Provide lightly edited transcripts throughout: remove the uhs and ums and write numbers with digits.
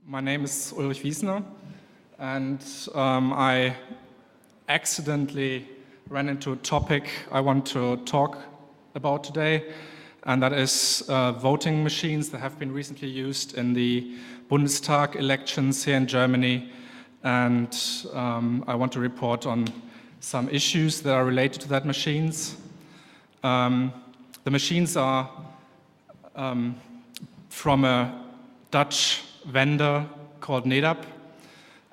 My name is Ulrich Wiesner, and I accidentally ran into a topic I want to talk about today, and that is voting machines that have been recently used in the Bundestag elections here in Germany, and I want to report on some issues that are related to that machines. The machines are from a Dutch vendor called NEDAP,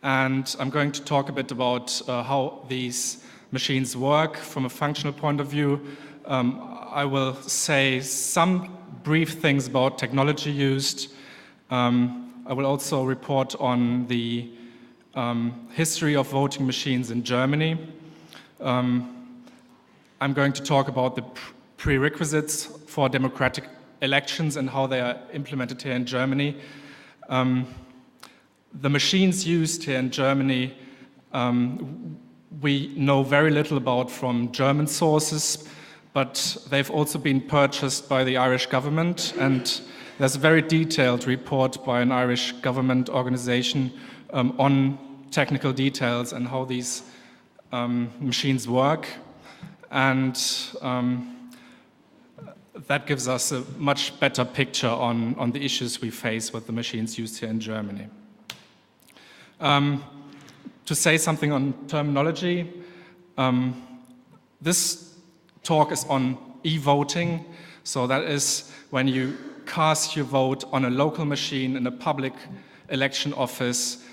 and I'm going to talk a bit about how these machines work from a functional point of view. I will say some brief things about technology used. I will also report on the history of voting machines in Germany. I'm going to talk about the prerequisites for democratic elections and how they are implemented here in Germany. The machines used here in Germany, we know very little about from German sources, but they've also been purchased by the Irish government, and there's a very detailed report by an Irish government organization on technical details and how these machines work, and that gives us a much better picture on the issues we face with the machines used here in Germany. To say something on terminology, this talk is on e-voting, so that is when you cast your vote on a local machine in a public election office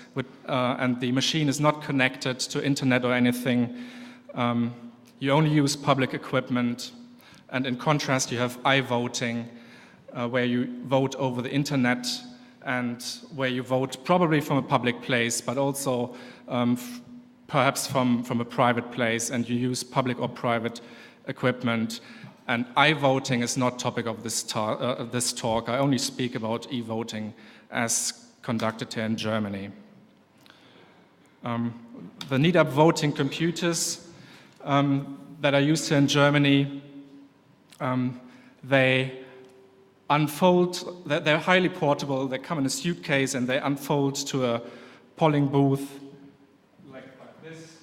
and the machine is not connected to internet or anything. You only use public equipment, and in contrast you have i-voting, where you vote over the internet and where you vote probably from a public place, but also perhaps from a private place, and you use public or private equipment. And i-voting is not topic of this talk. I only speak about e-voting as conducted here in Germany. The NEDAP voting computers that are used here in Germany, they unfold, they're highly portable, they come in a suitcase and they unfold to a polling booth like this.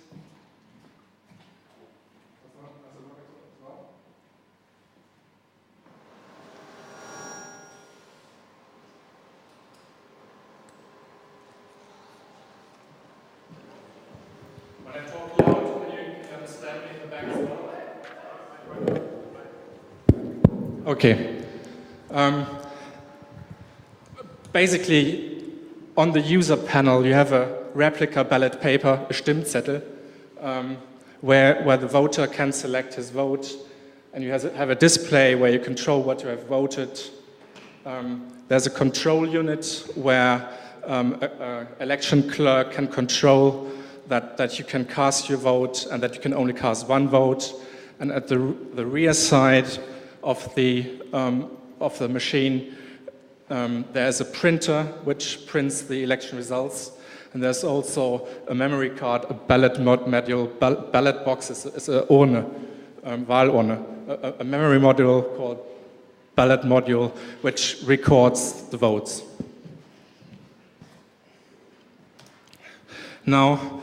When I talk loud, you can understand me in the back as well. Okay. Basically, on the user panel, you have a replica ballot paper, a Stimmzettel, where the voter can select his vote, and you have a display where you control what you have voted. There's a control unit where an election clerk can control that you can cast your vote and that you can only cast one vote. And at the rear side of the machine, there's a printer which prints the election results, and there's also a memory card, a ballot module. Ballot box is a Urne, Wahlurne, a memory module called ballot module, which records the votes. Now,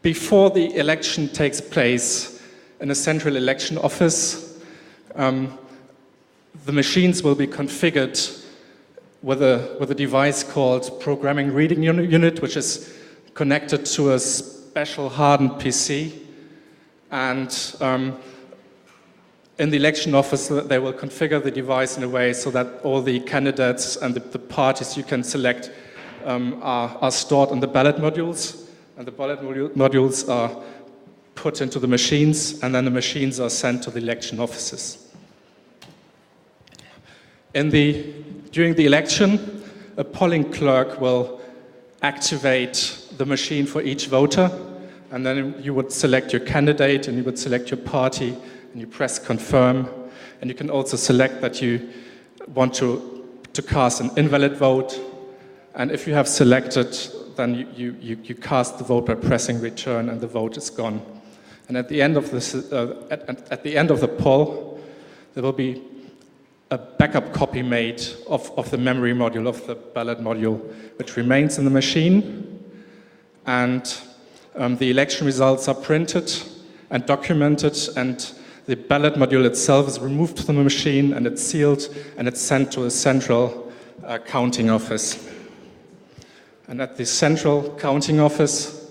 before the election takes place in a central election office, the machines will be configured with a device called Programming Reading Unit, which is connected to a special hardened PC. And in the election office, they will configure the device in a way so that all the candidates and the parties you can select are stored on the ballot modules. And the ballot modules are put into the machines, and then the machines are sent to the election offices. During the election, a polling clerk will activate the machine for each voter, and then you would select your candidate and you would select your party, and you press confirm, and you can also select that you want to cast an invalid vote, and if you have selected, then you cast the vote by pressing return, and the vote is gone. And at the end of the poll, there will be a backup copy made of the memory module, of the ballot module, which remains in the machine. And the election results are printed and documented, and the ballot module itself is removed from the machine, and it's sealed, and it's sent to a central counting office. And at the central counting office,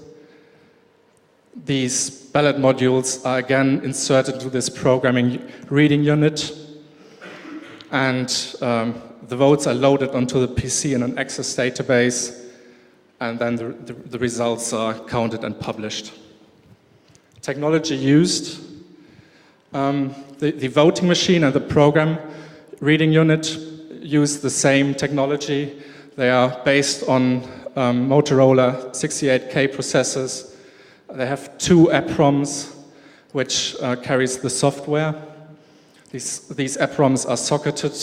these ballot modules are again inserted into this programming reading unit, and the votes are loaded onto the PC in an Access database, and then the results are counted and published. Technology used. The voting machine and the program reading unit use the same technology. They are based on Motorola 68K processors. They have 2 EPROMs, which carries the software. These EPROMs are socketed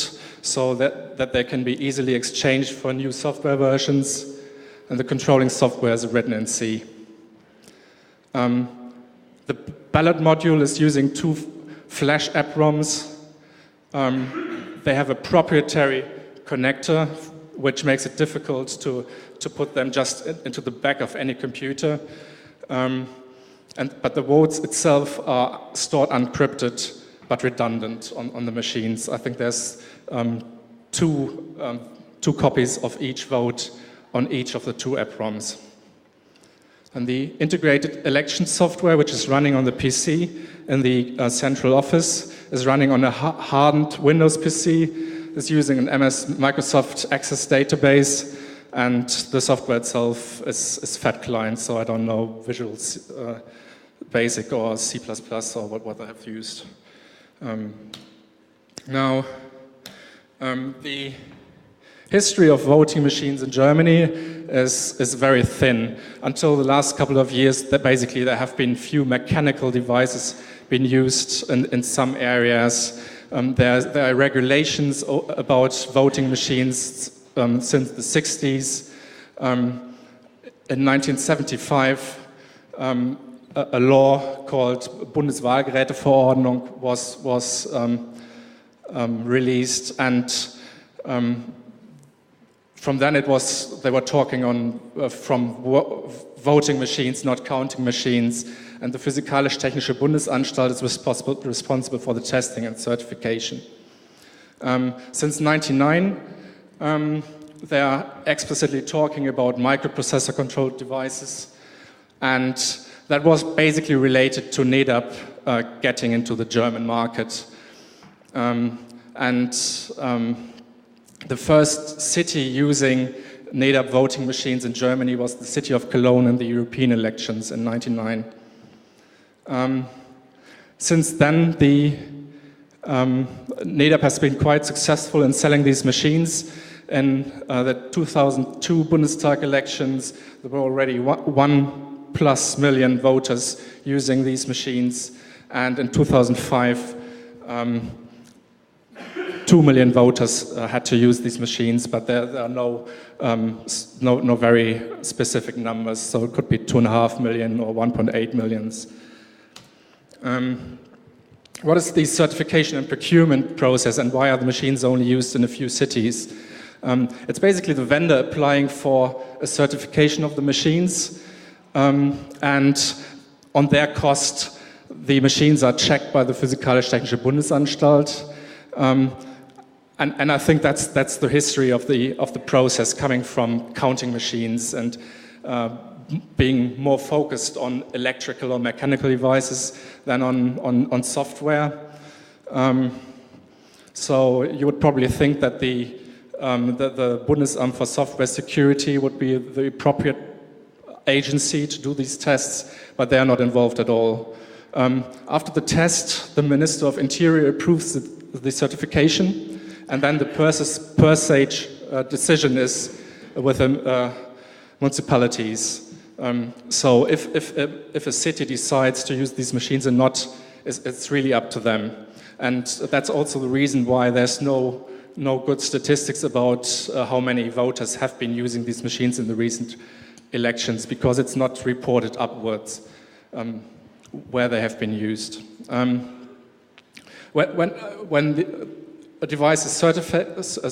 so that they can be easily exchanged for new software versions, and the controlling software is written in C. The ballot module is using 2 flash EPROMs. They have a proprietary connector, which makes it difficult to put them just into the back of any computer. But the votes itself are stored encrypted but redundant on the machines. I think there's two copies of each vote on each of the 2 EPROMs. And the integrated election software, which is running on the PC in the central office, is running on a hardened Windows PC, is using an Microsoft Access database, and the software itself is FAT client, so I don't know Visual Basic or C++ or what I have used. Now, the history of voting machines in Germany is very thin. Until the last couple of years, basically there have been few mechanical devices being used in some areas. There are regulations about voting machines since the 60s. In 1975, a law called Bundeswahlgeräteverordnung was released, and from then they were talking from voting machines, not counting machines, and the Physikalisch-Technische Bundesanstalt is responsible for the testing and certification. Since 1999, they are explicitly talking about microprocessor-controlled devices, and that was basically related to NEDAP getting into the German market. The first city using NEDAP voting machines in Germany was the city of Cologne in the European elections in 1999. Since then, NEDAP has been quite successful in selling these machines. In the 2002 Bundestag elections, there were already 1+ million voters using these machines, and in 2005, 2 million voters had to use these machines, but there are no very specific numbers, so it could be 2.5 million or 1.8 millions. What is the certification and procurement process, and why are the machines only used in a few cities? It's basically the vendor applying for a certification of the machines, and on their cost, the machines are checked by the Physikalisch-Technische Bundesanstalt. And I think that's the history of the process, coming from counting machines and being more focused on electrical or mechanical devices than on software. So you would probably think that the Bundesamt for Software Security would be the appropriate agency to do these tests, but they are not involved at all. After the test, the Minister of Interior approves the certification, and then the per se decision is with the municipalities. So if a city decides to use these machines or not, it's really up to them. And that's also the reason why there's no good statistics about how many voters have been using these machines in the recent elections, because it's not reported upwards where they have been used. When a device is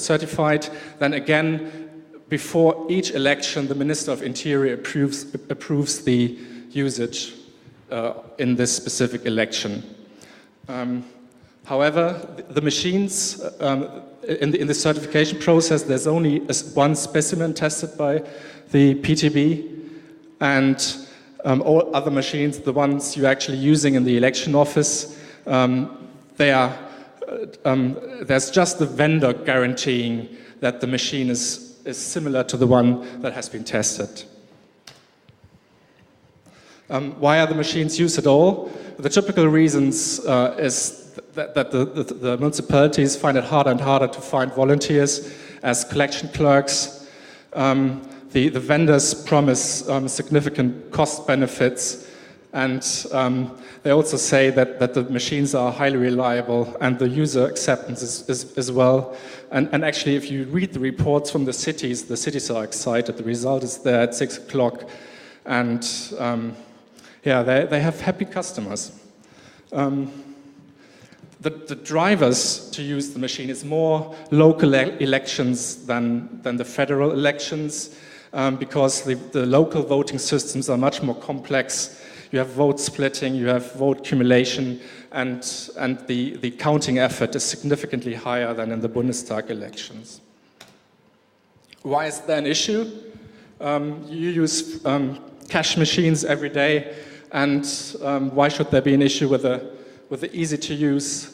certified, then again, before each election, the Minister of Interior approves the usage in this specific election. However, the machines, in the certification process, there's only one specimen tested by the PTB, and all other machines, the ones you're actually using in the election office, there's just the vendor guaranteeing that the machine is similar to the one that has been tested. Why are the machines used at all? The typical reasons is that the municipalities find it harder and harder to find volunteers as collection clerks. The vendors promise significant cost benefits, and they also say that the machines are highly reliable and the user acceptance is as well. And actually, if you read the reports from the cities are excited. The result is there at 6 o'clock, and yeah, they have happy customers. The drivers to use the machine is more local elections than the federal elections, because the local voting systems are much more complex. You have vote splitting, you have vote accumulation, and the counting effort is significantly higher than in the Bundestag elections. Why is that an issue? You use cash machines every day, and why should there be an issue with the easy-to-use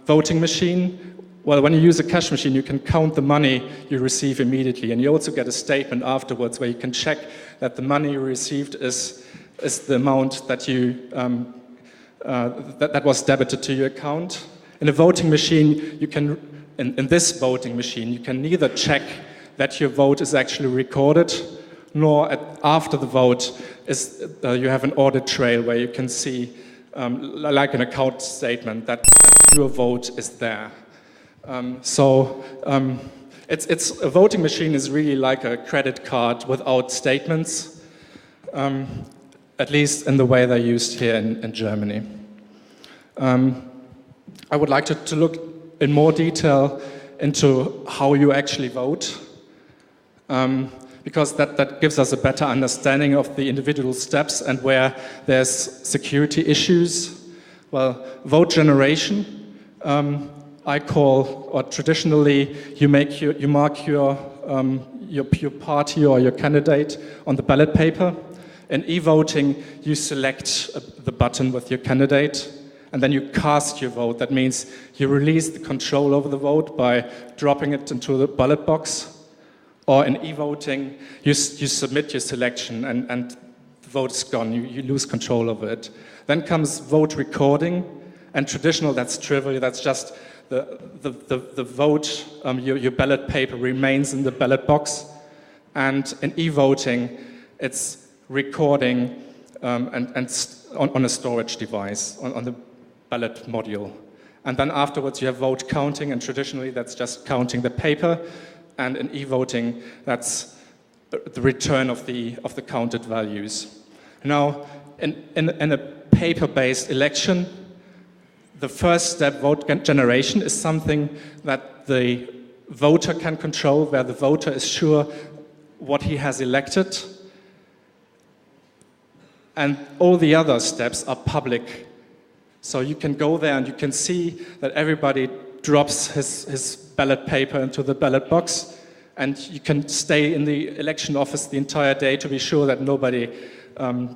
voting machine? Well, when you use a cash machine, you can count the money you receive immediately, and you also get a statement afterwards where you can check that the money you received is the amount that that was debited to your account. In a voting machine, you can, in this voting machine, you can neither check that your vote is actually recorded, nor after the vote you have an audit trail where you can see, like an account statement, that your vote is there. It's a voting machine is really like a credit card without statements, at least in the way they're used here in Germany. I would like to look in more detail into how you actually vote, because that gives us a better understanding of the individual steps and where there's security issues. Well, vote generation, I call, or traditionally, you mark your party or your candidate on the ballot paper. In e-voting, you select the button with your candidate, and then you cast your vote. That means you release the control over the vote by dropping it into the ballot box. Or in e-voting, you submit your selection, and the vote is gone. You lose control over it. Then comes vote recording, and traditional, that's trivial. That's just the vote, your ballot paper remains in the ballot box. And in e-voting, it's recording and on a storage device, on the ballot module. And then afterwards, you have vote counting, and traditionally, that's just counting the paper. And in e-voting, that's the return of the counted values. Now, in a paper-based election, the first step, vote generation, is something that the voter can control, where the voter is sure what he has elected. And all the other steps are public. So you can go there and you can see that everybody drops his ballot paper into the ballot box, and you can stay in the election office the entire day to be sure that nobody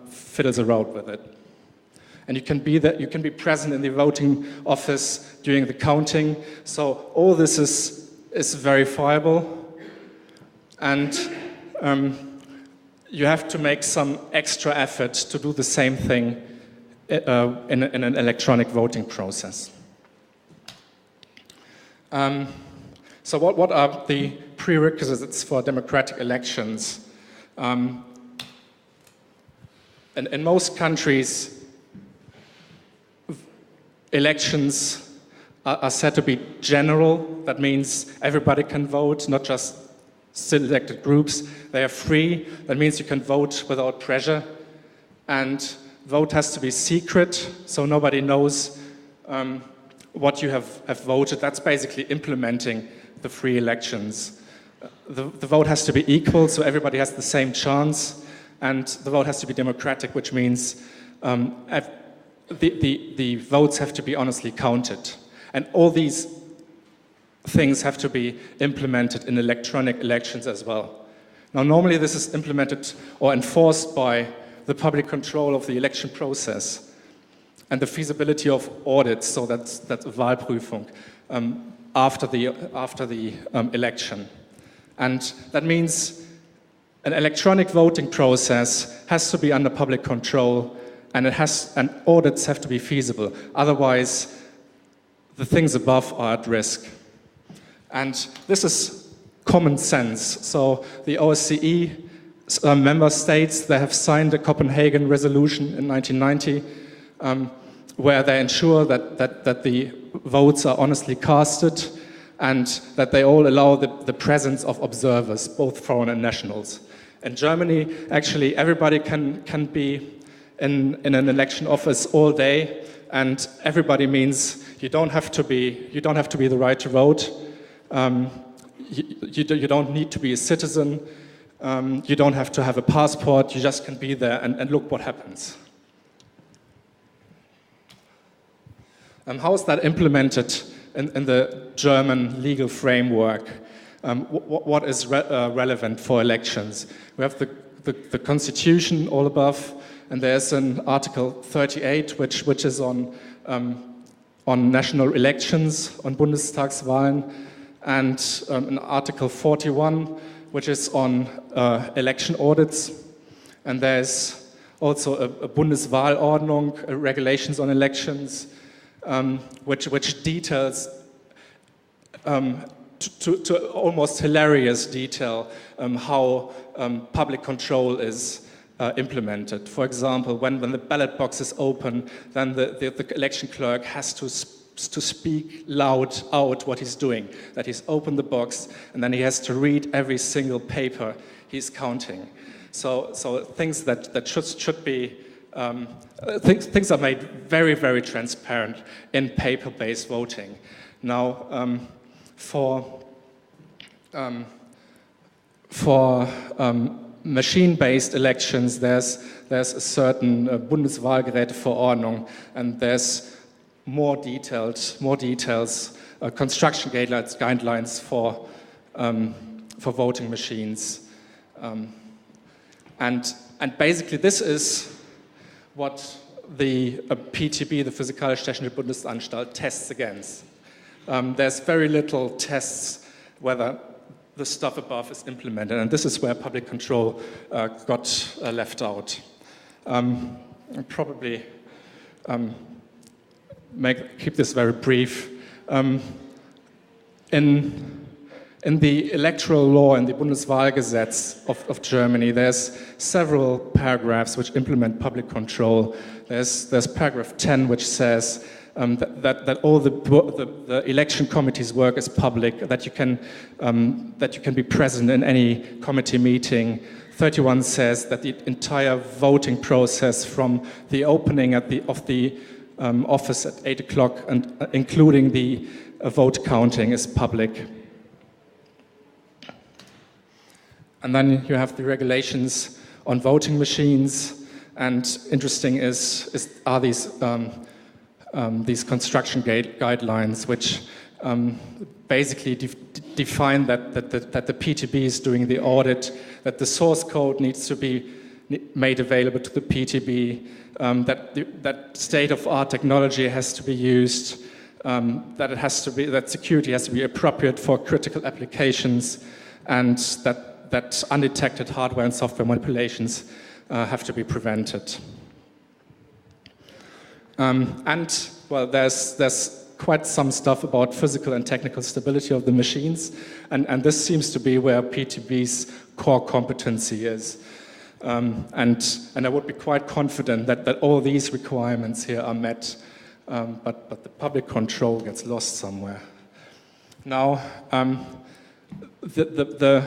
fiddles around with it. And you can be present in the voting office during the counting. So all this is verifiable, and you have to make some extra effort to do the same thing in an electronic voting process. So what are the prerequisites for democratic elections? In most countries, elections are said to be general. That means everybody can vote, not just selected groups. They are free. That means you can vote without pressure. And vote has to be secret, so nobody knows what you have voted, that's basically implementing the free elections. The vote has to be equal, so everybody has the same chance, and the vote has to be democratic, which means the votes have to be honestly counted. And all these things have to be implemented in electronic elections as well. Now, normally this is implemented or enforced by the public control of the election process and the feasibility of audits, so that's Wahlprüfung, after the election. And that means an electronic voting process has to be under public control, and audits have to be feasible. Otherwise, the things above are at risk. And this is common sense. So the OSCE member states, they have signed a Copenhagen resolution in 1990, where they ensure that the votes are honestly casted and that they all allow the presence of observers, both foreign and nationals. In Germany, actually, everybody can be in an election office all day, and everybody means you don't have to be the right to vote. You don't need to be a citizen. You don't have to have a passport. You just can be there and look what happens. How is that implemented in the German legal framework? What is relevant for elections? We have the Constitution all above, and there's an Article 38, which is on national elections, on Bundestagswahlen, and an Article 41, which is on election audits. And there's also a Bundeswahlordnung, regulations on elections, which details to almost hilarious detail how public control is implemented. For example, when the ballot box is open, then the election clerk has to speak loud out what he's doing, that he's opened the box, and then he has to read every single paper he's counting. So things that should be things are made very, very transparent in paper-based voting. Now, for machine-based elections, there's a certain Bundeswahlgeräteverordnung, and there's more details, construction guidelines for voting machines, and basically this is what the PTB, the Physikalisch-Technische Bundesanstalt, tests against. There's very little tests whether the stuff above is implemented, and this is where public control got left out. I'll probably keep this very brief. In the electoral law, in the Bundeswahlgesetz of Germany, there's several paragraphs which implement public control. There's paragraph 10, which says that all the election committee's work is public, that you can be present in any committee meeting. 31 says that the entire voting process from the opening of the office at 8 o'clock and including the vote counting is public. And then you have the regulations on voting machines, and interesting are these construction guidelines, which basically define that the PTB is doing the audit, that the source code needs to be made available to the PTB, that state-of-art technology has to be used, that security has to be appropriate for critical applications, and that undetected hardware and software manipulations have to be prevented. And well, there's quite some stuff about physical and technical stability of the machines, and this seems to be where PTB's core competency is. And I would be quite confident that all these requirements here are met, but the public control gets lost somewhere. Now, the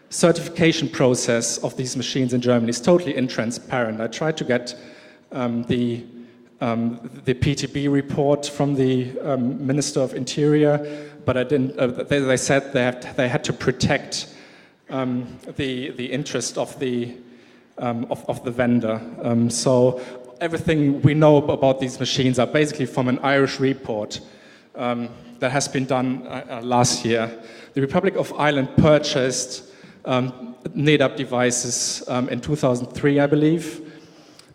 certification process of these machines in Germany is totally intransparent. I tried to get the the PTB report from the Minister of Interior, but I didn't. They said they had to protect the interest of the vendor. So everything we know about these machines are basically from an Irish report that has been done last year. The Republic of Ireland purchased NADAP devices in 2003, I believe.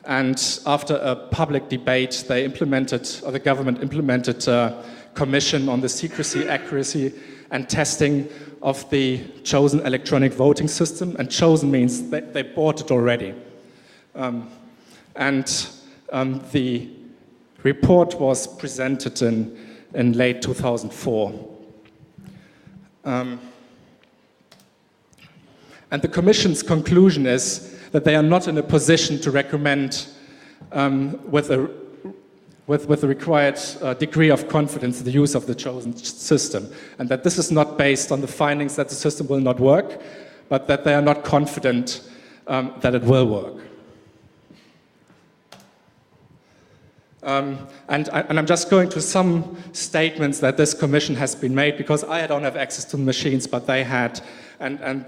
And after a public debate, the government implemented a commission on the secrecy, accuracy, and testing of the chosen electronic voting system. And chosen means they bought it already. The report was presented in late 2004. And the Commission's conclusion is that they are not in a position to recommend with the required degree of confidence the use of the chosen system, and that this is not based on the findings that the system will not work, but that they are not confident that it will work. And I'm just going to some statements that this commission has been made, because I don't have access to the machines, but they had. And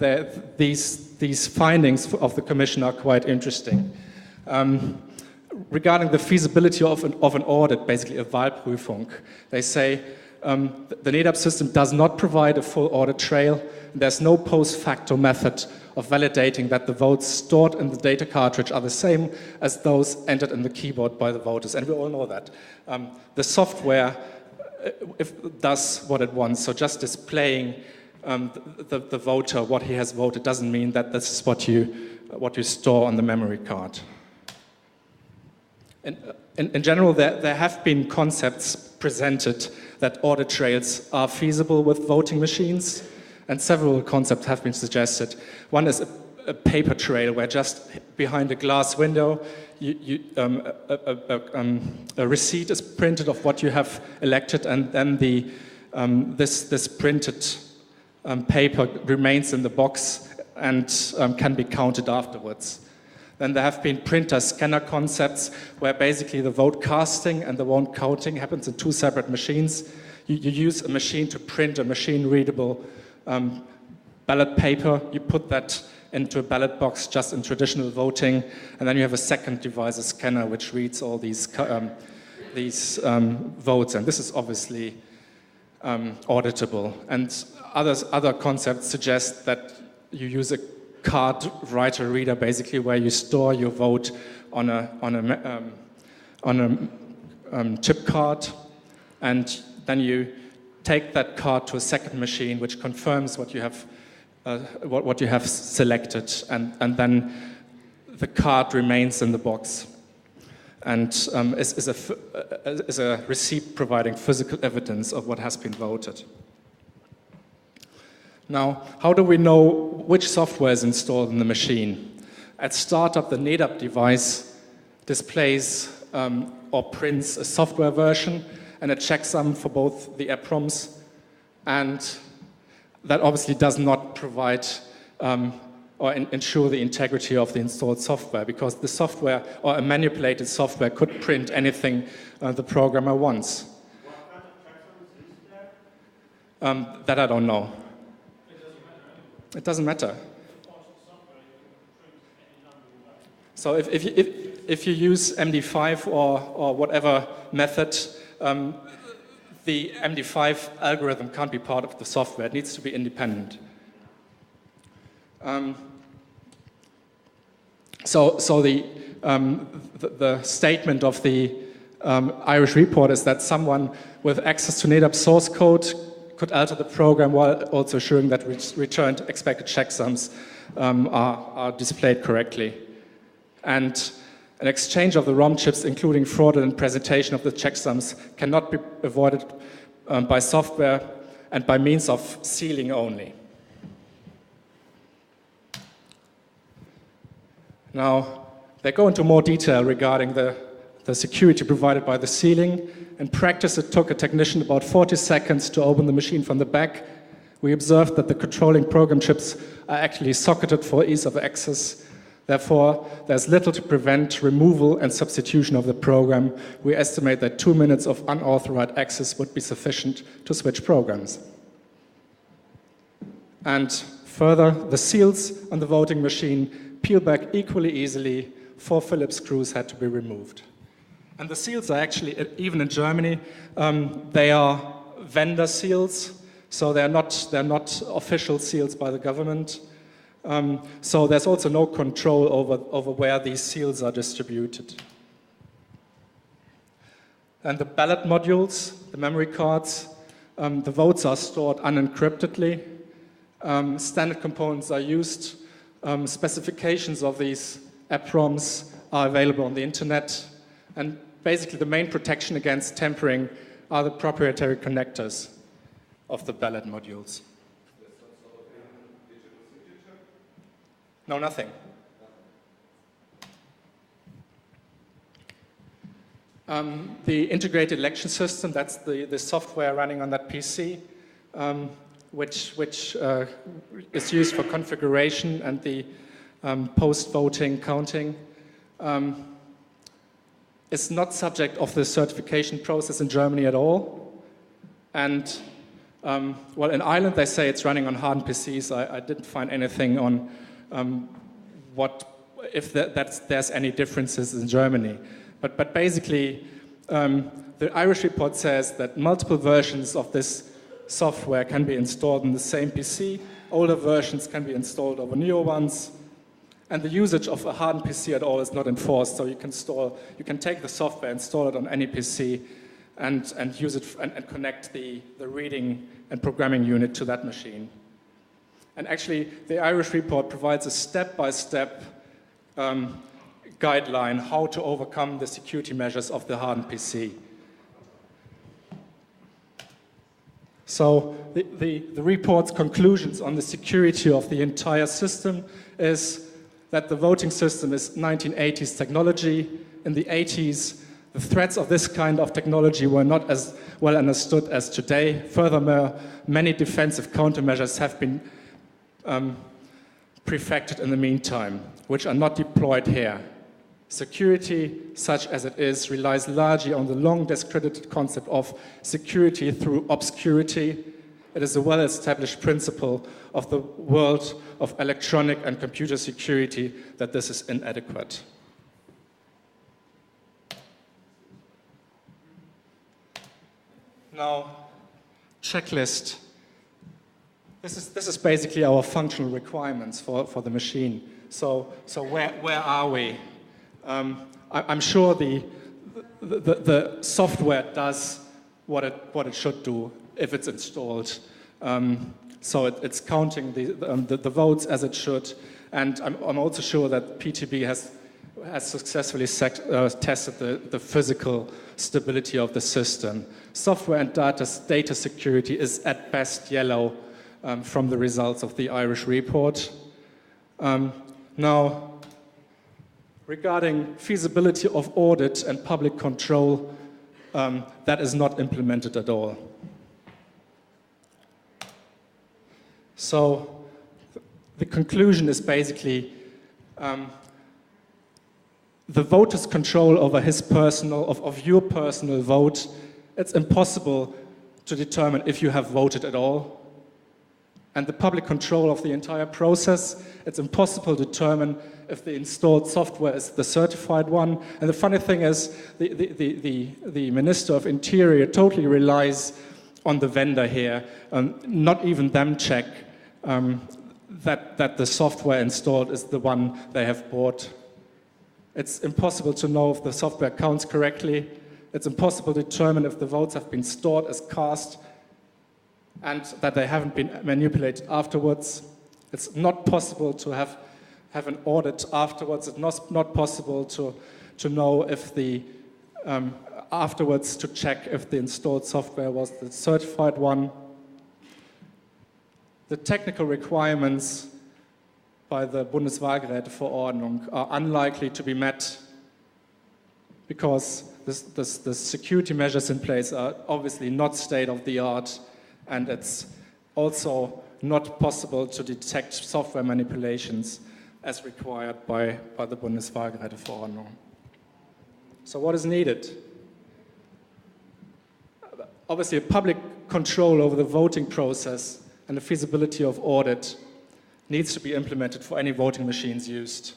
these findings of the commission are quite interesting. Regarding the feasibility of an audit, basically a Wahlprüfung, they say the NADAP system does not provide a full audit trail. There's no post-facto method of validating that the votes stored in the data cartridge are the same as those entered in the keyboard by the voters. And we all know that. The software does what it wants, so just displaying the voter what he has voted doesn't mean that this is what you store on the memory card. In general, there have been concepts presented that audit trails are feasible with voting machines, and several concepts have been suggested. One is a paper trail, where just behind a glass window, a receipt is printed of what you have elected, and then this printed paper remains in the box and can be counted afterwards. Then there have been printer scanner concepts, where basically the vote casting and the vote counting happens in two separate machines. You use a machine to print a machine-readable ballot paper. You put that into a ballot box just in traditional voting, and then you have a second device, a scanner, which reads all these votes, and this is obviously auditable. And other concepts suggest that you use a card writer reader, basically, where you store your vote on a chip card, and then you take that card to a second machine, which confirms what you have selected, and then the card remains in the box, and is a receipt providing physical evidence of what has been voted. Now, how do we know which software is installed in the machine? At startup, the NADAP device displays or prints a software version and a checksum for both the EPROMs, and that obviously does not provide or ensure the integrity of the installed software, because the software or a manipulated software could print anything the programmer wants. What kind of checksum is there? That I don't know. It doesn't matter. So if you use MD5 or whatever method, the MD5 algorithm can't be part of the software. It needs to be independent. So the statement of the Irish report is that someone with access to NADAP source code could alter the program while also assuring that returned expected checksums are displayed correctly. And an exchange of the ROM chips, including fraudulent presentation of the checksums, cannot be avoided by software and by means of sealing only. Now, they go into more detail regarding the security provided by the sealing. In practice, it took a technician about 40 seconds to open the machine from the back. We observed that the controlling program chips are actually socketed for ease of access. Therefore, there's little to prevent removal and substitution of the program. We estimate that 2 minutes of unauthorized access would be sufficient to switch programs. And further, the seals on the voting machine peel back equally easily. 4 Phillips screws had to be removed. And the seals are actually, even in Germany, they are vendor seals, so they're not official seals by the government. So there's also no control over where these seals are distributed. And the ballot modules, the memory cards, the votes are stored unencryptedly. Standard components are used. Specifications of these EPROMs are available on the internet. And basically the main protection against tampering are the proprietary connectors of the ballot modules. No, nothing. The integrated election system, that's the software running on that PC, which is used for configuration and the post-voting counting. It's not subject of the certification process in Germany at all. And, well, in Ireland they say it's running on hardened PCs. I didn't find anything on if there's any differences in Germany. But basically, the Irish report says that multiple versions of this software can be installed in the same PC. Older versions can be installed over newer ones. And the usage of a hardened PC at all is not enforced. So you can take the software, install it on any PC, and use it and connect the reading and programming unit to that machine. And actually, the Irish report provides a step-by-step guideline how to overcome the security measures of the hardened PC. So the report's conclusions on the security of the entire system is that the voting system is 1980s technology. In the 80s, the threats of this kind of technology were not as well understood as today. Furthermore, many defensive countermeasures have been prefected in the meantime, which are not deployed here. Security, such as it is, relies largely on the long discredited concept of security through obscurity. It is a well-established principle of the world of electronic and computer security that this is inadequate. Now, checklist. This is basically our functional requirements for the machine. So where are we? I'm sure the software does what it should do if it's installed. So it's counting the votes as it should, and I'm also sure that PTB has successfully tested the physical stability of the system. Software and data security is at best yellow from the results of the Irish report. Now, regarding feasibility of audit and public control, that is not implemented at all. So the conclusion is basically the voter's control over his of your personal vote. It's impossible to determine if you have voted at all. And the public control of the entire process, it's impossible to determine if the installed software is the certified one. And the funny thing is, the Minister of Interior totally relies on the vendor here. Not even them check that the software installed is the one they have bought. It's impossible to know if the software counts correctly. It's impossible to determine if the votes have been stored as cast and that they haven't been manipulated afterwards. It's not possible to have an audit afterwards. It's not possible to know if afterwards to check if the installed software was the certified one. The technical requirements by the Bundeswahlgeräteverordnung are unlikely to be met because the security measures in place are obviously not state-of-the-art, and it's also not possible to detect software manipulations. as required by the Bundeswahlgeräteverordnung. So what is needed? Obviously, a public control over the voting process and the feasibility of audit needs to be implemented for any voting machines used.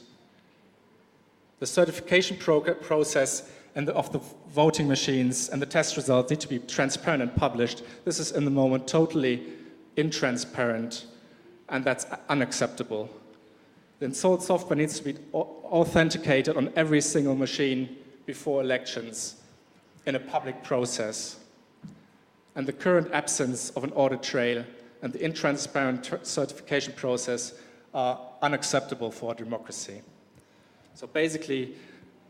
The certification process of the voting machines and the test results need to be transparent and published. This is, in the moment, totally intransparent, and that's unacceptable. The installed software needs to be authenticated on every single machine before elections in a public process. And the current absence of an audit trail and the intransparent certification process are unacceptable for democracy. So basically,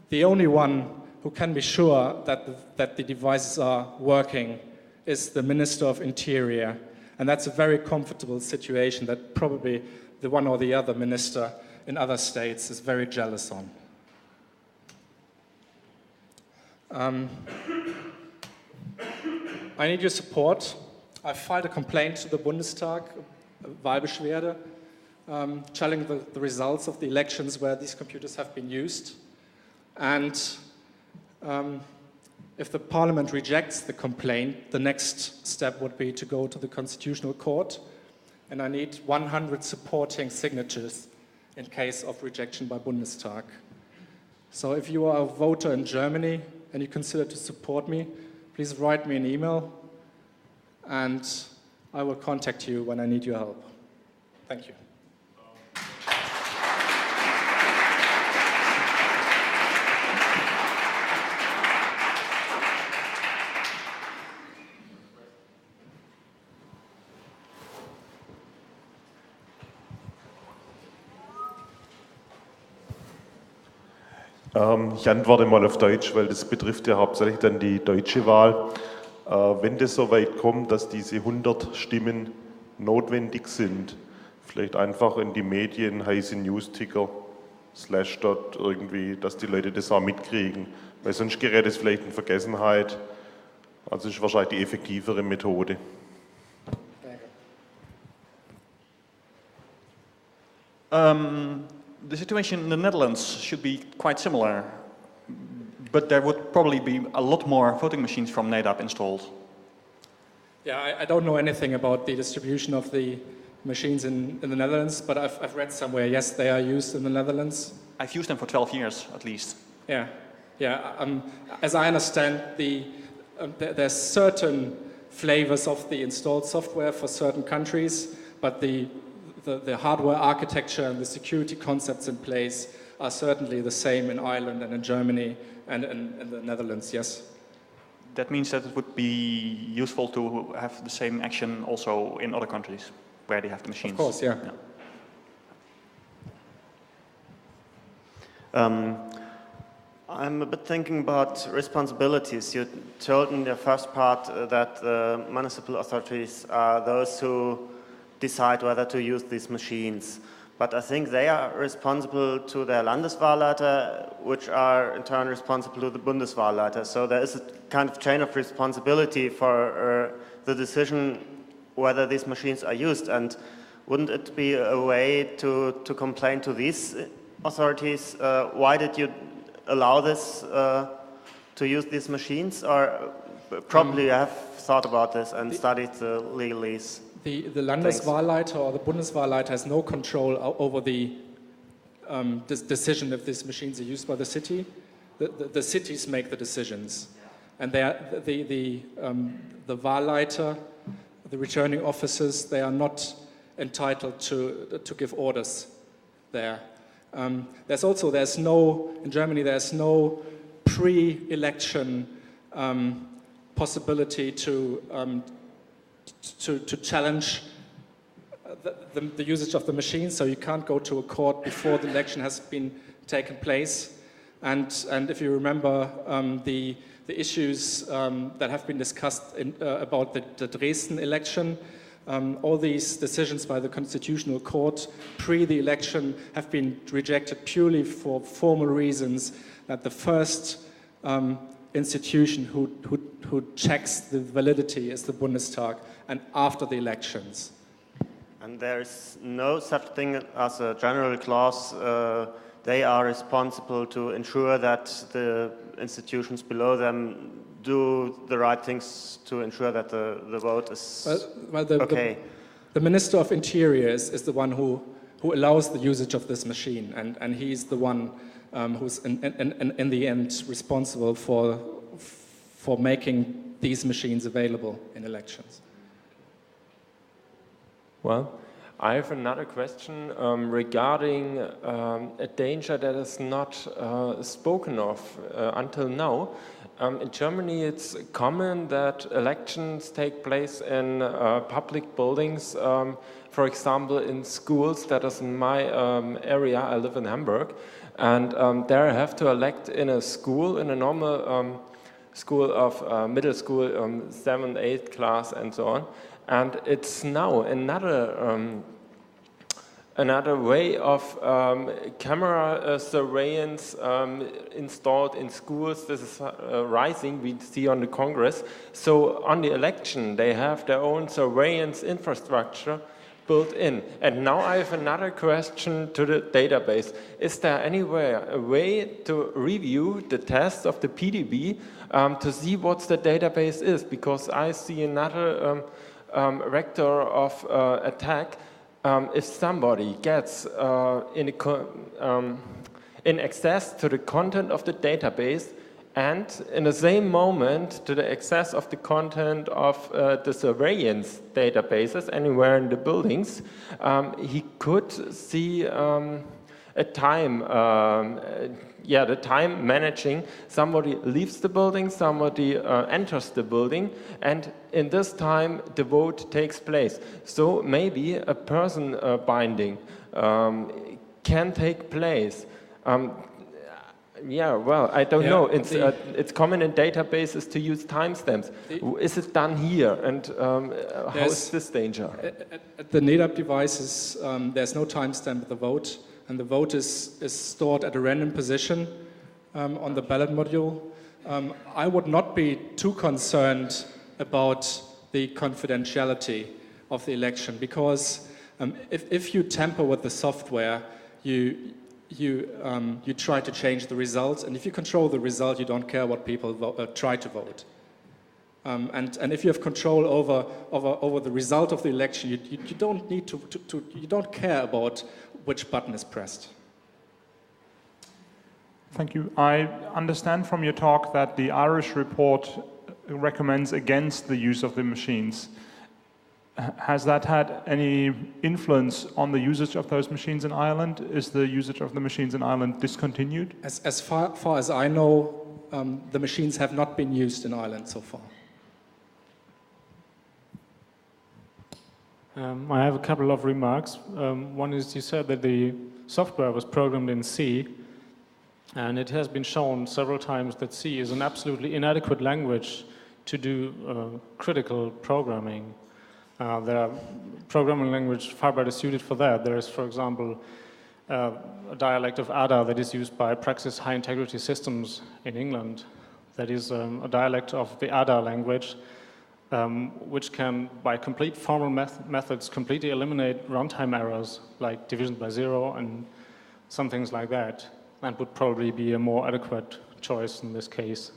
the only one who can be sure that the devices are working is the Minister of Interior. And that's a very comfortable situation that probably the one or the other minister in other states is very jealous on. I need your support. I filed a complaint to the Bundestag, Wahlbeschwerde, challenging the results of the elections where these computers have been used. And if the parliament rejects the complaint, the next step would be to go to the Constitutional Court, and I need 100 supporting signatures in case of rejection by Bundestag. So if you are a voter in Germany and you consider to support me, please write me an email, and I will contact you when I need your help. Thank you. Ich antworte mal auf Deutsch, weil das betrifft ja hauptsächlich dann die deutsche Wahl. Wenn das so weit kommt, dass diese 100 Stimmen notwendig sind, vielleicht einfach in die Medien, heiße News-Ticker, / dort irgendwie, dass die Leute das auch mitkriegen, weil sonst gerät es vielleicht in Vergessenheit. Also ist wahrscheinlich die effektivere Methode. The situation in the Netherlands should be quite similar, but there would probably be a lot more voting machines from NADAP installed. Yeah, I don't know anything about the distribution of the machines in the Netherlands, but I've read somewhere, yes, they are used in the Netherlands. I've used them for 12 years, at least. Yeah. As I understand, there's certain flavors of the installed software for certain countries, but the hardware architecture and the security concepts in place are certainly the same in Ireland and in Germany and in the Netherlands, yes. That means that it would be useful to have the same action also in other countries where they have the machines. Of course, yeah. I'm a bit thinking about responsibilities. You told in the first part that municipal authorities are those who decide whether to use these machines. But I think they are responsible to their Landeswahlleiter, which are in turn responsible to the Bundeswahlleiter. So there is a kind of chain of responsibility for the decision whether these machines are used. And wouldn't it be a way to complain to these authorities? Why did you allow this to use these machines? Or probably you have thought about this and studied the legalese. The Landeswahlleiter or the Bundeswahlleiter has no control over the this decision if these machines are used by the city. The cities make the decisions, and the Wahlleiter, the returning officers, they are not entitled to give orders there. In Germany there's no pre-election possibility to challenge the usage of the machine, so you can't go to a court before the election has been taken place. And if you remember the issues that have been discussed about the Dresden election, all these decisions by the Constitutional Court pre the election have been rejected purely for formal reasons, that the first institution who checks the validity is the Bundestag, and after the elections. And there is no such thing as a general clause. They are responsible to ensure that the institutions below them do the right things to ensure that the vote is okay. The Minister of Interior is the one who allows the usage of this machine, and he's the one who's in the end responsible for making these machines available in elections. Well, I have another question regarding a danger that is not spoken of until now. In Germany, it's common that elections take place in public buildings, for example, in schools. That is in my area. I live in Hamburg. And there I have to elect in a school, in a normal school of middle school, 7th, 8th class, and so on. And it's now another way of camera surveillance installed in schools. This is rising, we see on the Congress. So on the election, they have their own surveillance infrastructure built in. And now I have another question to the database. Is there anywhere a way to review the tests of the PDB to see what the database is? Because I see another vector of attack. If somebody gets in access to the content of the database and in the same moment to the access of the content of the surveillance databases anywhere in the buildings, he could see a time, the time managing. Somebody leaves the building, somebody enters the building, and in this time the vote takes place. So maybe a person binding can take place. I don't know. It's common in databases to use timestamps. Is it done here? And how is this danger? At the NEDAP devices, there's no timestamp of the vote, and the vote is stored at a random position on the ballot module. I would not be too concerned about the confidentiality of the election, because if you tamper with the software, you try to change the results, and if you control the result, you don't care what people try to vote. And if you have control over the result of the election, you don't need you don't care about which button is pressed. Thank you. I understand from your talk that the Irish report recommends against the use of the machines. Has that had any influence on the usage of those machines in Ireland? Is the usage of the machines in Ireland discontinued? As far as I know, the machines have not been used in Ireland so far. I have a couple of remarks. One is, you said that the software was programmed in C, and it has been shown several times that C is an absolutely inadequate language to do critical programming. There are programming languages far better suited for that. There is, for example, a dialect of ADA that is used by Praxis High Integrity Systems in England. That is a dialect of the ADA language, which can, by complete formal methods, completely eliminate runtime errors like division by zero and some things like that, and would probably be a more adequate choice in this case.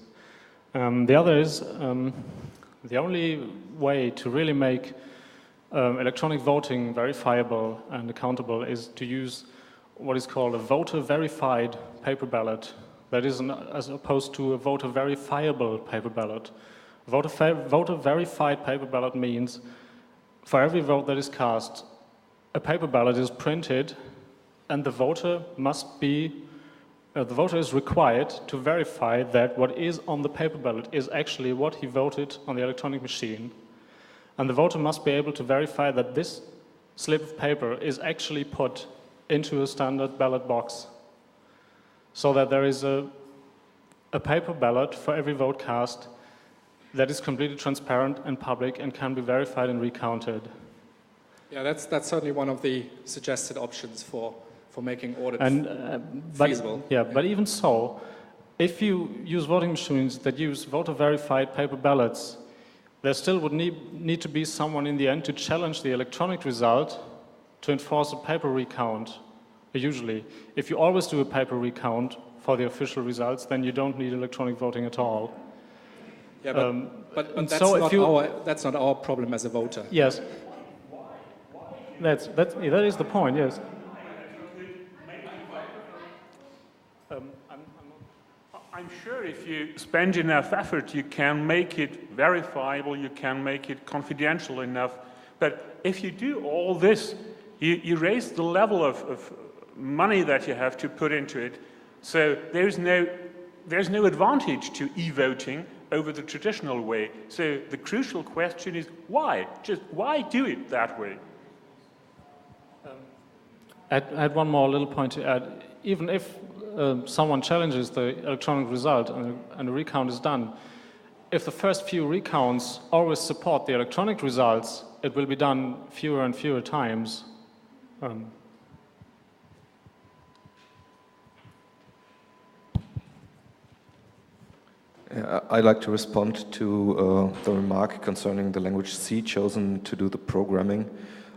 The other is the only way to really make electronic voting verifiable and accountable is to use what is called a voter-verified paper ballot. That is, as opposed to a voter-verifiable paper ballot. Voter-verified paper ballot means for every vote that is cast, a paper ballot is printed, and the voter is required to verify that what is on the paper ballot is actually what he voted on the electronic machine. And the voter must be able to verify that this slip of paper is actually put into a standard ballot box, so that there is a paper ballot for every vote cast that is completely transparent and public and can be verified and recounted. Yeah, that's certainly one of the suggested options for making audit feasible. But even so, if you use voting machines that use voter-verified paper ballots, there still would need to be someone in the end to challenge the electronic result to enforce a paper recount, usually. If you always do a paper recount for the official results, then you don't need electronic voting at all. Yeah, but that's, so that's not our problem as a voter. Yes. That is the point, yes. I'm sure if you spend enough effort, you can make it verifiable, you can make it confidential enough. But if you do all this, you raise the level of money that you have to put into it. So there's no advantage to e-voting over the traditional way. So the crucial question is why? Just why do it that way? I had one more little point to add. Even if someone challenges the electronic result and a recount is done, if the first few recounts always support the electronic results, it will be done fewer and fewer times. I'd like to respond to the remark concerning the language C chosen to do the programming.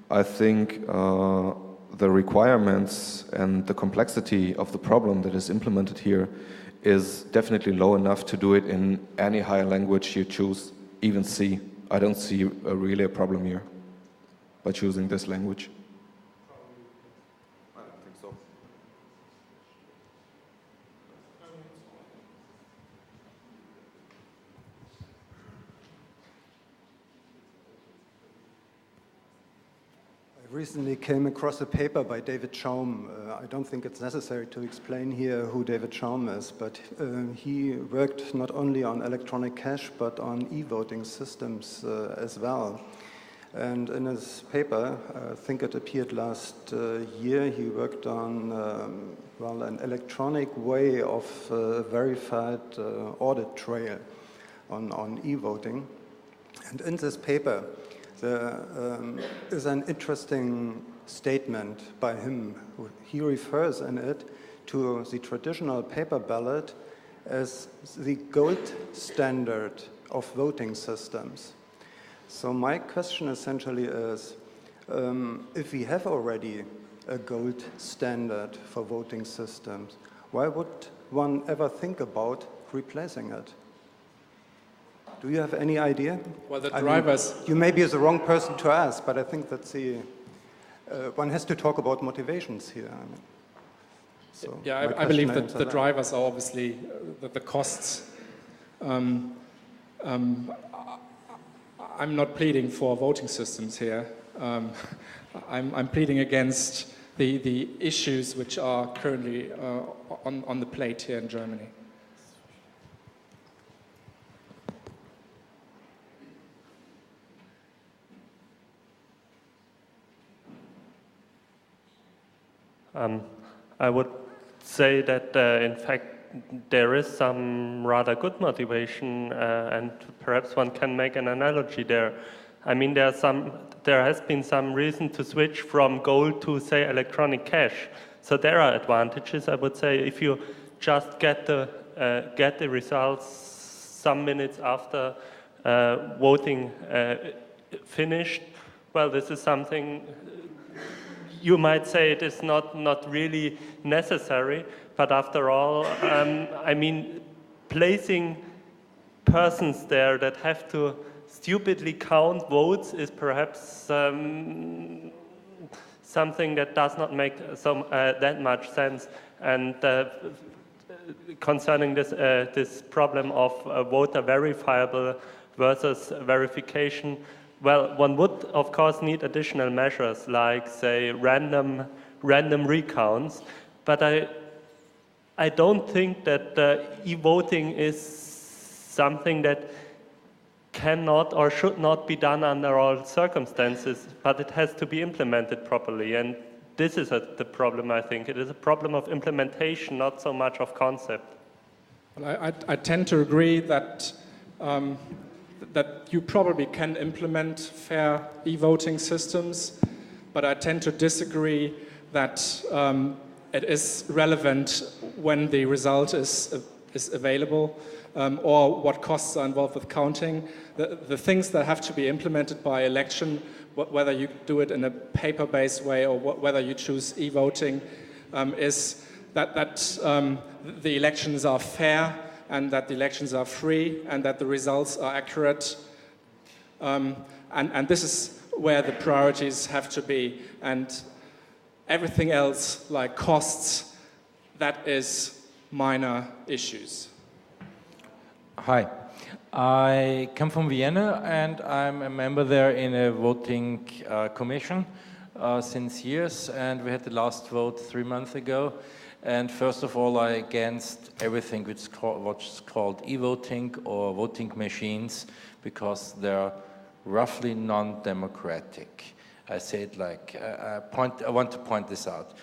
I think the requirements and the complexity of the problem that is implemented here is definitely low enough to do it in any higher language you choose, even C. I don't see really a problem here by choosing this language. I don't think so. I recently came across a paper by David Chalmers. I don't think it's necessary to explain here who David Chalmers is, but he worked not only on electronic cash, but on e-voting systems as well. And in his paper, I think it appeared last year, he worked on an electronic way of verified audit trail on e-voting. And in this paper, there is an interesting statement by him. He refers in it to the traditional paper ballot as the gold standard of voting systems. So my question essentially is, if we have already a gold standard for voting systems, why would one ever think about replacing it? Do you have any idea? Well, the drivers... You may be the wrong person to ask, but I think that's one has to talk about motivations here. So yeah, I believe that the drivers are obviously the costs. I'm not pleading for voting systems here. I'm pleading against the issues which are currently on the plate here in Germany. I would say that, in fact, there is some rather good motivation, and perhaps one can make an analogy there. I mean, there has been some reason to switch from gold to, say, electronic cash. So there are advantages, I would say, if you just get the results some minutes after voting finished. Well, this is something. You might say it is not really necessary, but after all, I mean, placing persons there that have to stupidly count votes is perhaps something that does not make that much sense. And concerning this problem of voter verifiable versus verification, well, one would, of course, need additional measures like, say, random recounts. But I don't think that e-voting is something that cannot or should not be done under all circumstances, but it has to be implemented properly. And this is the problem, I think. It is a problem of implementation, not so much of concept. Well, I tend to agree that that you probably can implement fair e-voting systems, but I tend to disagree that it is relevant when the result is available or what costs are involved with counting. The things that have to be implemented by election whether you do it in a paper-based way or whether you choose e-voting, is that the elections are fair and that the elections are free and that the results are accurate. And this is where the priorities have to be. And everything else, like costs, that is minor issues. Hi. I come from Vienna and I'm a member there in a voting commission since years, and we had the last vote 3 months ago. And first of all, I'm against everything what's called e-voting or voting machines, because they're roughly non-democratic. I say it like, I want to point this out.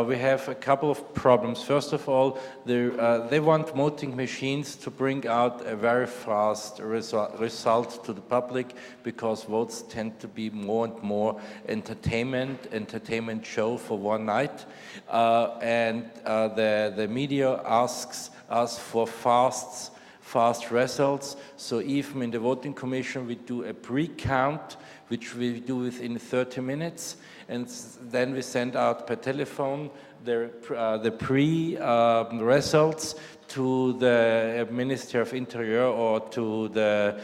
We have a couple of problems. First of all, they want voting machines to bring out a very fast result to the public, because votes tend to be more and more entertainment show for one night. And the media asks us for fast results. So even in the voting commission, we do a pre-count, which we do within 30 minutes, and then we send out per telephone the pre-results to the Ministry of Interior or to the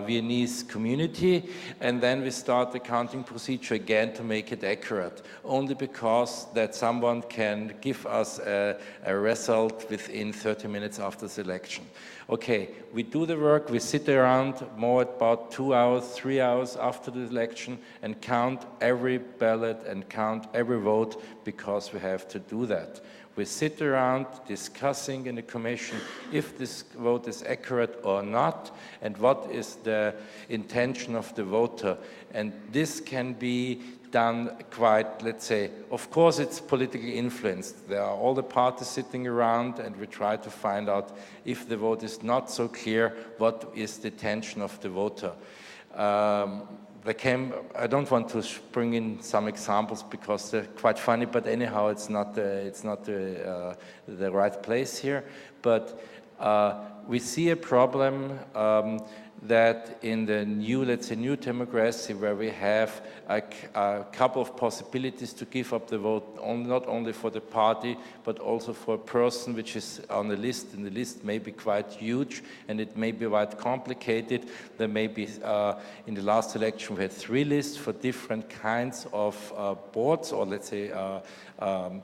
Viennese community, and then we start the counting procedure again to make it accurate, only because that someone can give us a result within 30 minutes after the election. Okay, we do the work, we sit around more about 2 hours, 3 hours after the election and count every ballot and count every vote, because we have to do that. We sit around discussing in the commission if this vote is accurate or not, and what is the intention of the voter. And this can be done quite, let's say, of course it's politically influenced. There are all the parties sitting around, and we try to find out if the vote is not so clear, what is the intention of the voter. I don't want to bring in some examples because they're quite funny, but anyhow, it's not the right place here. But we see a problem that in the new, let's say, new democracy, where we have a couple of possibilities to give up the vote, not only for the party, but also for a person which is on the list, and the list may be quite huge, and it may be quite complicated. There may be, in the last election, we had 3 lists for different kinds of boards, or let's say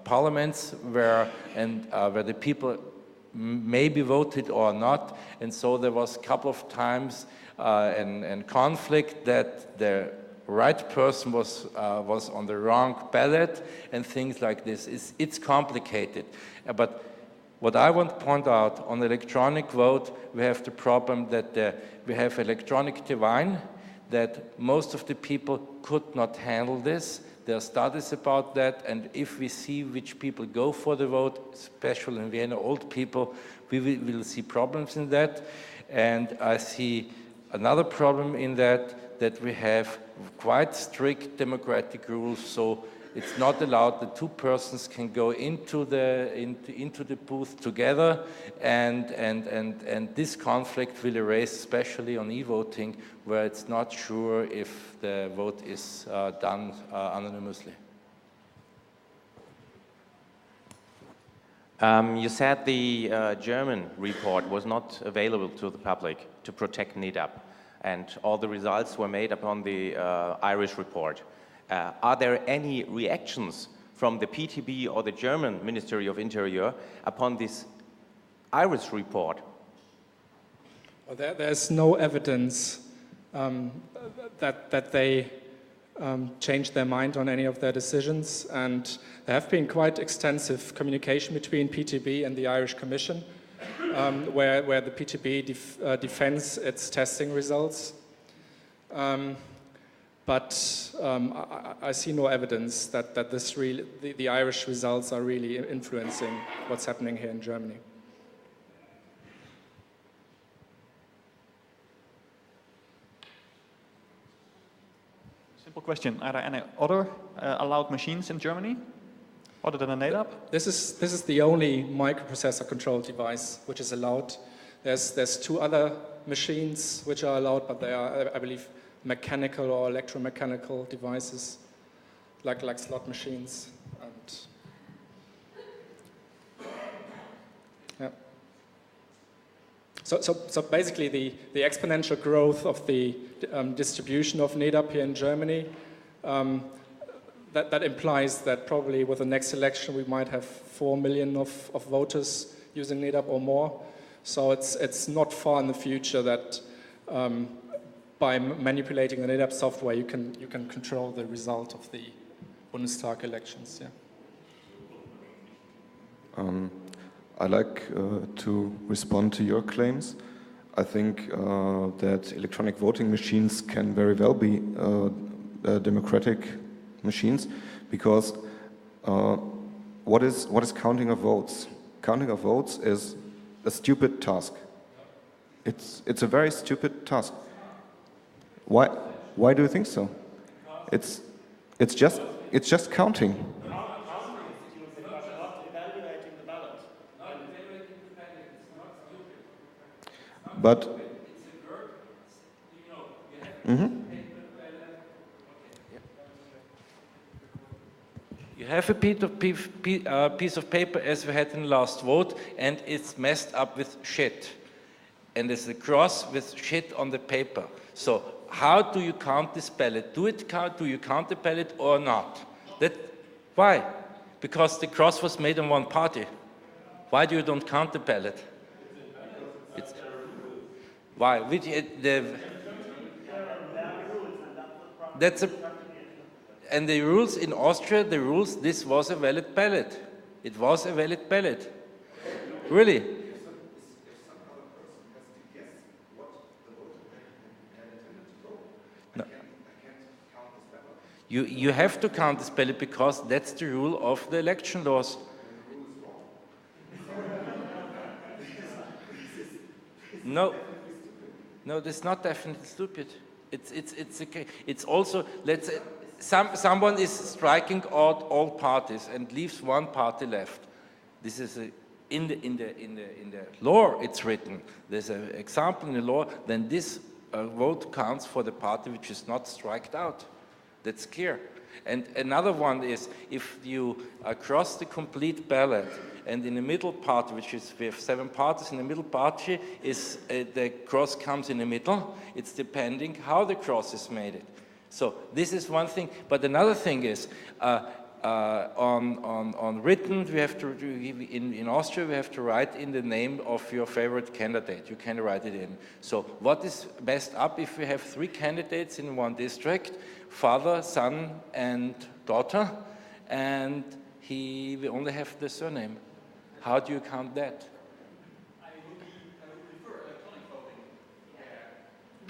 parliaments, where the people maybe voted or not, and so there was a couple of times in conflict that the right person was on the wrong ballot and things like this. It's complicated, but what I want to point out on the electronic vote, we have the problem that we have electronic divine, that most of the people could not handle this. There are studies about that, and if we see which people go for the vote, especially in Vienna, old people, we will see problems in that. And I see another problem in that we have quite strict democratic rules, so it's not allowed that 2 persons can go into the booth together, and this conflict will arise, especially on e-voting, where it's not sure if the vote is done anonymously. You said the German report was not available to the public to protect NEDAP, and all the results were made upon the Irish report. Are there any reactions from the PTB or the German Ministry of Interior upon this Irish report? Well, there's no evidence that they changed their mind on any of their decisions, and there have been quite extensive communication between PTB and the Irish Commission, where the PTB defends its testing results. But I see no evidence that the Irish results are really influencing what's happening here in Germany. Simple question: are there any other allowed machines in Germany other than a NADAP? This is the only microprocessor controlled device which is allowed. There's 2 other machines which are allowed, but they are, I believe, mechanical or electromechanical devices, like slot machines. And yeah. So basically, the exponential growth of the distribution of NEDAP here in Germany, that implies that probably with the next election we might have 4 million of voters using NEDAP or more. So it's not far in the future that by manipulating the NEDAP software you can control the result of the Bundestag elections. Yeah. I'd like to respond to your claims. I think that electronic voting machines can very well be democratic machines, because what is counting of votes? Counting of votes is a stupid task. It's a very stupid task. Why do you think so? It's just counting. But you have a piece of paper as we had in the last vote, and it's messed up with shit. And there's a cross with shit on the paper. So how do you count this ballot? Do you count the ballot or not? Why? Because the cross was made on one party. Why do you don't count the ballot? Why? And the rules in Austria, this was a valid ballot. It was a valid ballot. Really? No. You have to count this ballot because that's the rule of the election laws. No. No, that's not definitely stupid. It's also, let's say, someone is striking out all parties and leaves one party left. This is in the law. It's written. There's an example in the law. Then this vote counts for the party which is not striked out. That's clear. And another one is if you cross the complete ballot, and in the middle party, we have 7 parties, in the middle party is the cross comes in the middle. It's depending how the cross is made. So this is one thing. But another thing is on written, we have to in Austria we have to write in the name of your favorite candidate. You can write it in. So what is messed up if we have 3 candidates in one district, father, son, and daughter, and we only have the surname? How do you count that?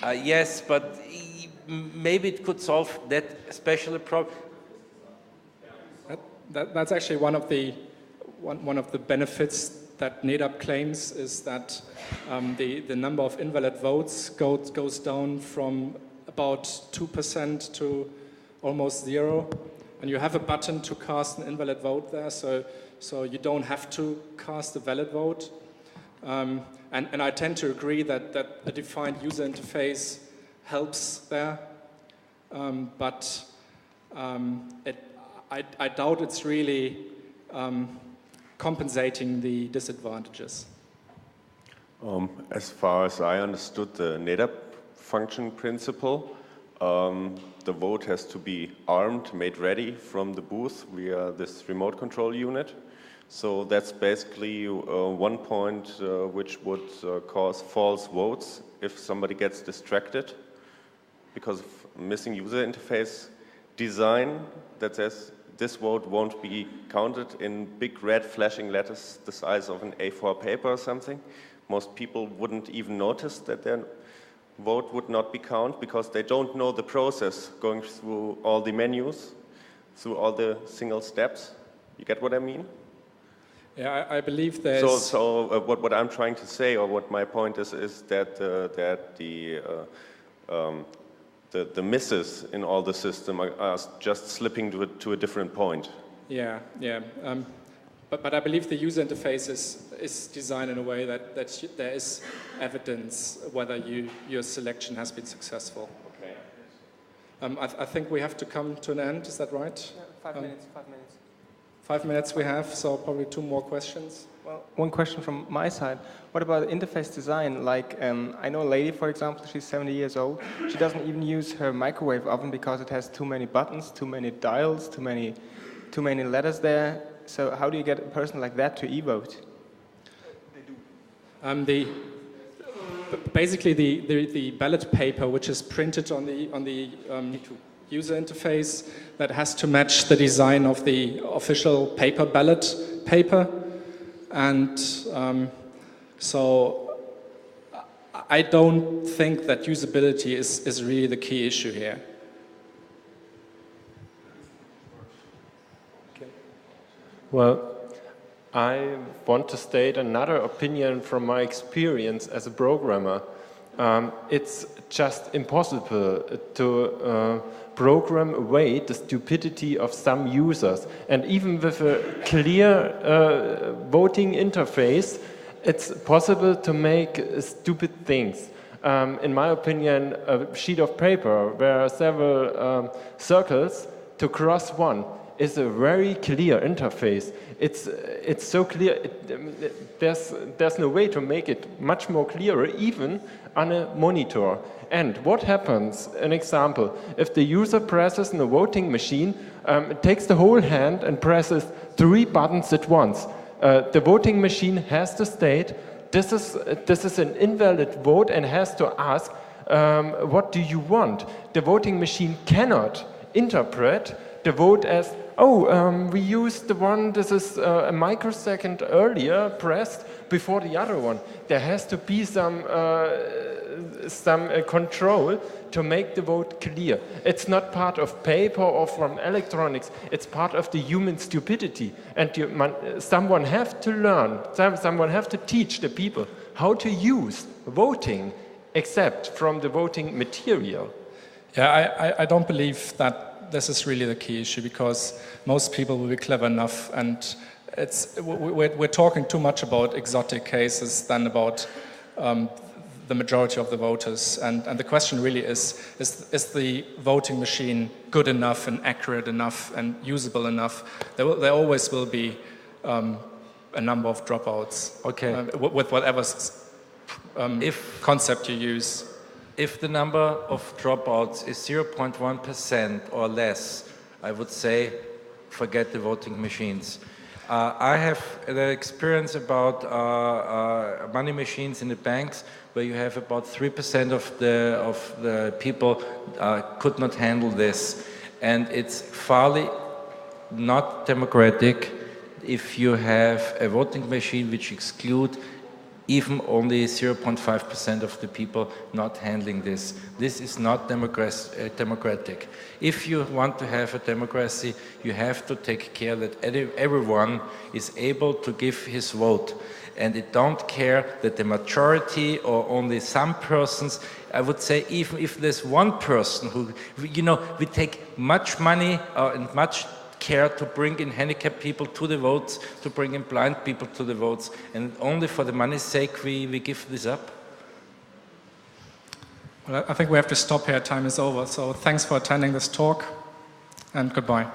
Yes, but maybe it could solve that special problem. That's actually one of the benefits that NEDAP claims, is that the number of invalid votes goes down from about 2% to almost 0, and you have a button to cast an invalid vote there, so you don't have to cast a valid vote. And I tend to agree that a defined user interface helps there, but I doubt it's really compensating the disadvantages. As far as I understood the NEDAP function principle, the vote has to be armed, made ready from the booth via this remote control unit. So that's basically one point which would cause false votes if somebody gets distracted because of missing user interface design that says this vote won't be counted in big red flashing letters the size of an A4 paper or something. Most people wouldn't even notice that their vote would not be counted because they don't know the process going through all the menus, through all the single steps. You get what I mean? Yeah, I believe there's... So what I'm trying to say, or what my point is that the misses in all the system are just slipping to a different point. Yeah. But I believe the user interface is designed in a way that there is evidence whether your selection has been successful. Okay. I think we have to come to an end, is that right? Yeah, 5 minutes, 5 minutes. 5 minutes we have, so probably 2 more questions. Well, one question from my side. What about interface design? Like, I know a lady, for example, she's 70 years old. She doesn't even use her microwave oven because it has too many buttons, too many dials, too many letters there. So how do you get a person like that to e-vote? Basically, the ballot paper, which is printed on the user interface, that has to match the design of the official paper ballot paper, and so I don't think that usability is really the key issue here. Okay. Well, I want to state another opinion from my experience as a programmer. It's just impossible to program away the stupidity of some users. And even with a clear voting interface, it's possible to make stupid things. In my opinion, a sheet of paper where are several circles to cross one is a very clear interface. It's so clear, there's no way to make it much more clearer, even on a monitor. And what happens, an example, if the user presses in a voting machine, it takes the whole hand and presses 3 buttons at once. The voting machine has to state, this is an invalid vote, and has to ask, what do you want? The voting machine cannot interpret the vote as, we used the one, this is a microsecond earlier pressed before the other one. There has to be some control to make the vote clear. It's not part of paper or from electronics, it's part of the human stupidity. And someone have to learn, someone have to teach the people how to use voting, except from the voting material. Yeah, I don't believe that this is really the key issue, because most people will be clever enough, and we're talking too much about exotic cases than about the majority of the voters. And the question really is the voting machine good enough and accurate enough and usable enough? There always will be a number of dropouts, okay, with whatever concept you use. If the number of dropouts is 0.1% or less, I would say forget the voting machines. I have the experience about money machines in the banks where you have about 3% of the people could not handle this. And it's fairly not democratic if you have a voting machine which exclude even only 0.5% of the people not handling this. This is not democratic. If you want to have a democracy, you have to take care that everyone is able to give his vote. And it don't care that the majority or only some persons, I would say even if there's one person who, we take much money and much care to bring in handicapped people to the votes, to bring in blind people to the votes, and only for the money's sake we give this up? Well, I think we have to stop here. Time is over. So thanks for attending this talk, and goodbye.